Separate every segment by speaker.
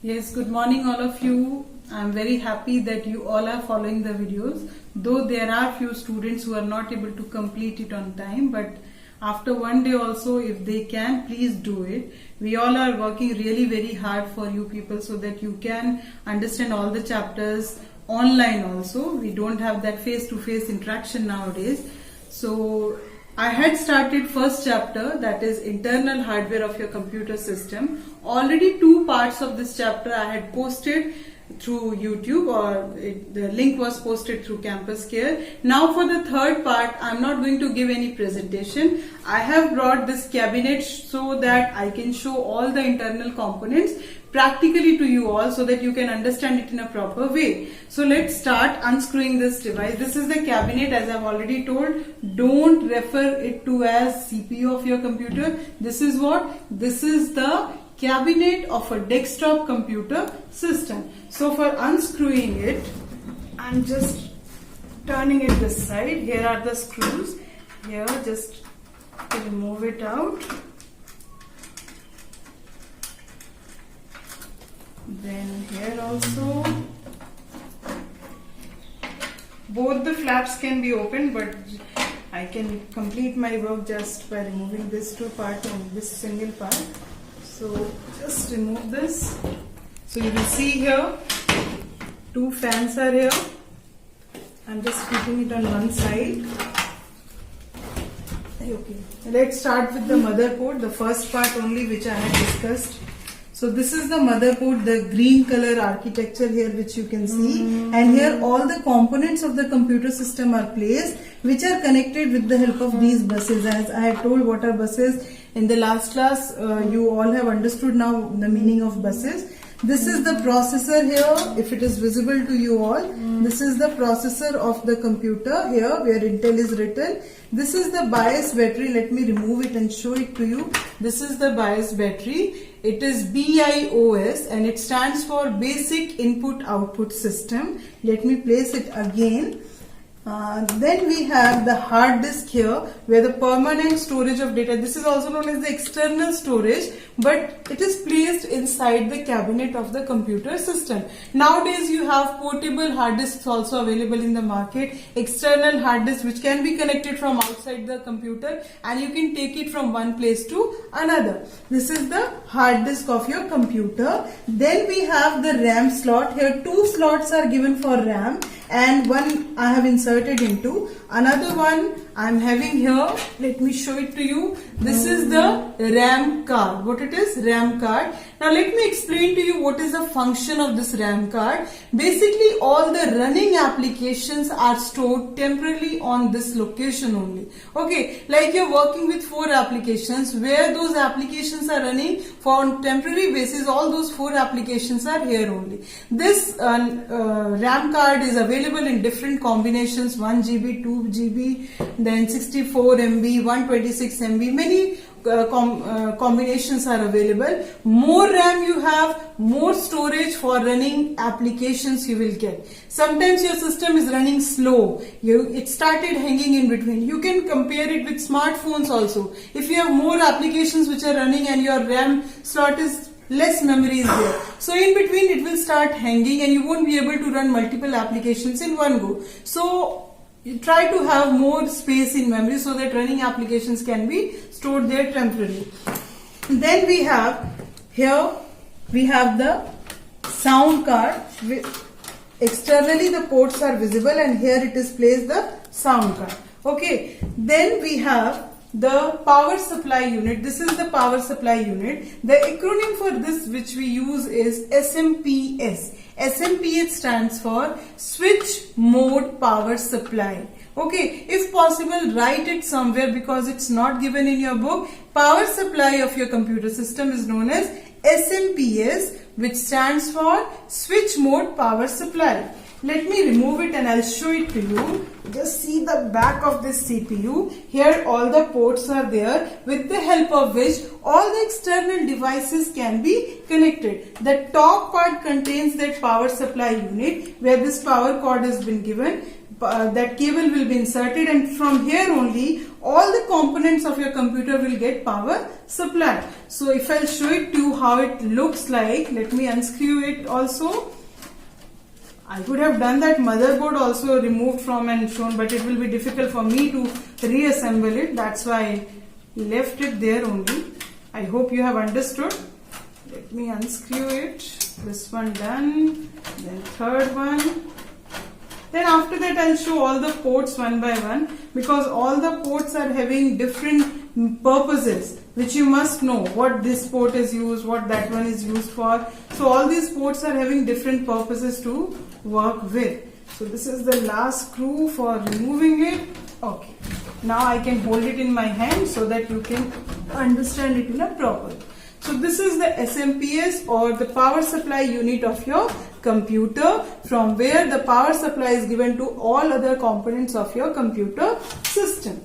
Speaker 1: Yes, good morning all of you. I'm very happy that you all are following the videos. Though there are few students who are not able to complete it on time, but after one day also, if they can, please do it. We all are working really very hard for you people so that you can understand all the chapters online also. We don't have that face-to-face interaction nowadays. So I had started first chapter, that is internal hardware of your computer system. Already 2 parts of this chapter I had posted through YouTube, or the link was posted through Campus Care. Now for the third part, I'm not going to give any presentation. I have brought this cabinet so that I can show all the internal components practically to you all so that you can understand it in a proper way. So let's start unscrewing this device. This is the cabinet, as I've already told. Don't refer it to as CPU of your computer. This is what? This is the cabinet of a desktop computer system. So for unscrewing it, I'm just turning it this side. Here are the screws. Here, just remove it out. Then here also, both the flaps can be opened, but I can complete my work just by removing this 2 part and this single part. So just remove this. So you will see here 2 fans are here. I'm just keeping it on one side. Okay. Let's start with the motherboard, the first part only which I had discussed. So this is the motherboard, the green color architecture here which you can see, and here all the components of the computer system are placed which are connected with the help of these buses. As I had told what are buses in the last class, you all have understood now the meaning of buses. This is the processor here, if it is visible to you all. This is the processor of the computer here where Intel is written. This is the BIOS battery. Let me remove it and show it to you. This is the BIOS battery. It is BIOS and it stands for Basic Input Output System. Let me place it again. Then we have the hard disk here where the permanent storage of data. This is also known as the external storage, but it is placed inside the cabinet of the computer system. Nowadays you have portable hard disks also available in the market. External hard disk which can be connected from outside the computer and you can take it from one place to another. This is the hard disk of your computer. Then we have the RAM slot. Here 2 slots are given for RAM and one I have inserted into. Another one I am having here. Let me show it to you. This is the RAM card. What it is? RAM card. Now let me explain to you what is the function of this RAM card. Basically all the running applications are stored temporarily on this location only. Okay, like you're working with 4 applications, where those applications are running for on temporary basis, all those 4 applications are here only. This RAM card is available in different combinations, 1 GB, 2 GB, then 64 MB, 126 MB, many combinations are available. More RAM you have, more storage for running applications you will get. Sometimes your system is running slow. It started hanging in between. You can compare it with smartphones also. If you have more applications which are running and your RAM slot is less memory is there. So in between it will start hanging and you won't be able to run multiple applications in one go. So you try to have more space in memory so that running applications can be stored there temporarily. Then we have here, we have the sound card. Externally the ports are visible and here it is placed the sound card. Okay. Then we have the power supply unit. This is the power supply unit. The acronym for this which we use is SMPS. SMPS stands for Switch Mode Power Supply. Okay, if possible write it somewhere because it's not given in your book. Power supply of your computer system is known as SMPS, which stands for Switch Mode Power Supply. Let me remove it and I'll show it to you. Just see the back of this CPU. Here all the ports are there with the help of which all the external devices can be connected. The top part contains that power supply unit where this power cord has been given. that cable will be inserted, and from here only all the components of your computer will get power supplied. So if I'll show it to you how it looks like, let me unscrew it also. I could have done that motherboard also removed from and shown, but it will be difficult for me to reassemble it. That's why I left it there only. I hope you have understood. Let me unscrew it. This one done. Then third one. Then after that I'll show all the ports one by one, because all the ports are having different purposes which you must know. What this port is used, what that one is used for. So all these ports are having different purposes to work with. So this is the last screw for removing it. Okay. Now I can hold it in my hand so that you can understand it in a proper. So this is the SMPS, or the power supply unit of your computer, from where the power supply is given to all other components of your computer system.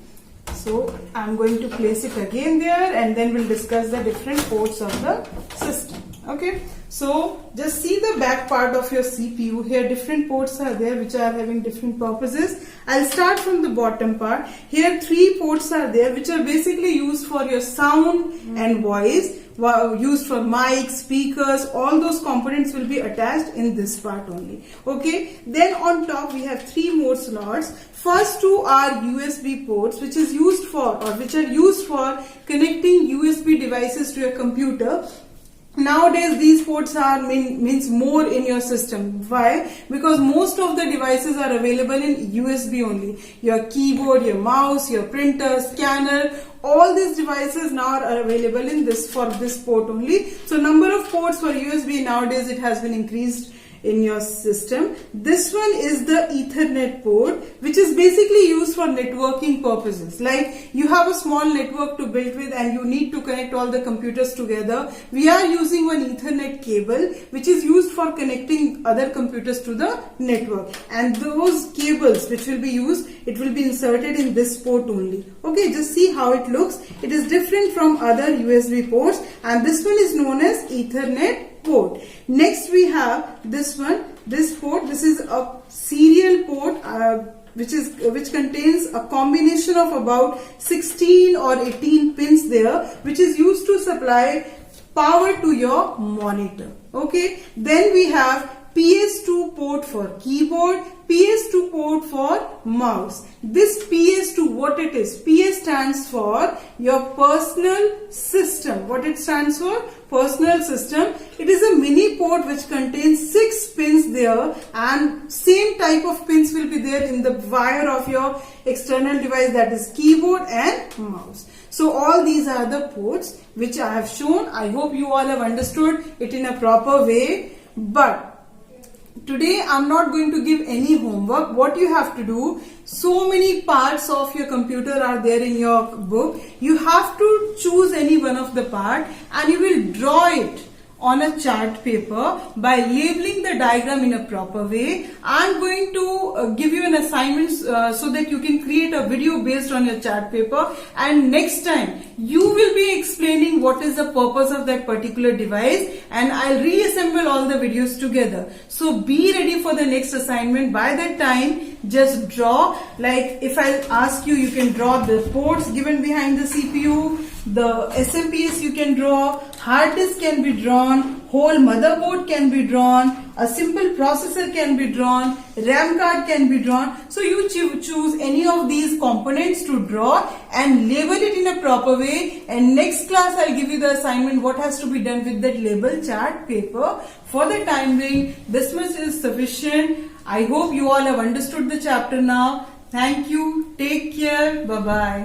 Speaker 1: So I'm going to place it again there, and then we'll discuss the different ports of the system. Okay. So just see the back part of your CPU. Here different ports are there which are having different purposes. I'll start from the bottom part. Here 3 ports are there which are basically used for your sound and voice, used for mic, speakers. All those components will be attached in this part only. Okay. Then on top we have 3 more slots. First 2 are USB ports, which is used for, or which are used for connecting USB devices to your computer. Nowadays these ports are means more in your system. Why? Because most of the devices are available in USB only. Your keyboard, your mouse, your printer, scanner, all these devices now are available in this port only. So number of ports for USB nowadays, it has been increased in your system. This one is the Ethernet port, which is basically used for networking purposes. Like you have a small network to build with and you need to connect all the computers together. We are using one Ethernet cable which is used for connecting other computers to the network, and those cables which will be used, it will be inserted in this port only. Okay, just see how it looks. It is different from other USB ports, and this one is known as Ethernet port. Next we have this one, this port. This is a serial port which contains a combination of about 16 or 18 pins there, which is used to supply power to your monitor. Okay, then we have PS2 port for keyboard, PS2 port for mouse. This PS2, what it is? PS stands for your personal system. What it stands for? Personal system. It is a mini port which contains 6 pins there, and same type of pins will be there in the wire of your external device, that is keyboard and mouse. So all these are the ports which I have shown. I hope you all have understood it in a proper way. But today I'm not going to give any homework. What you have to do, so many parts of your computer are there in your book. You have to choose any one of the part and you will draw it on a chart paper by labeling the diagram in a proper way. I'm going to give you an assignment so that you can create a video based on your chart paper, and next time you will be explaining what is the purpose of that particular device, and I'll reassemble all the videos together. So be ready for the next assignment. By that time, just draw. Like if I ask you, you can draw the ports given behind the CPU, the SMPS you can draw, hard disk can be drawn, whole motherboard can be drawn, a simple processor can be drawn, RAM card can be drawn. So you choose any of these components to draw and label it in a proper way, and next class I'll give you the assignment what has to be done with that label chart paper. For the time being, this much is sufficient. I hope you all have understood the chapter now. Thank you. Take care. Bye-bye.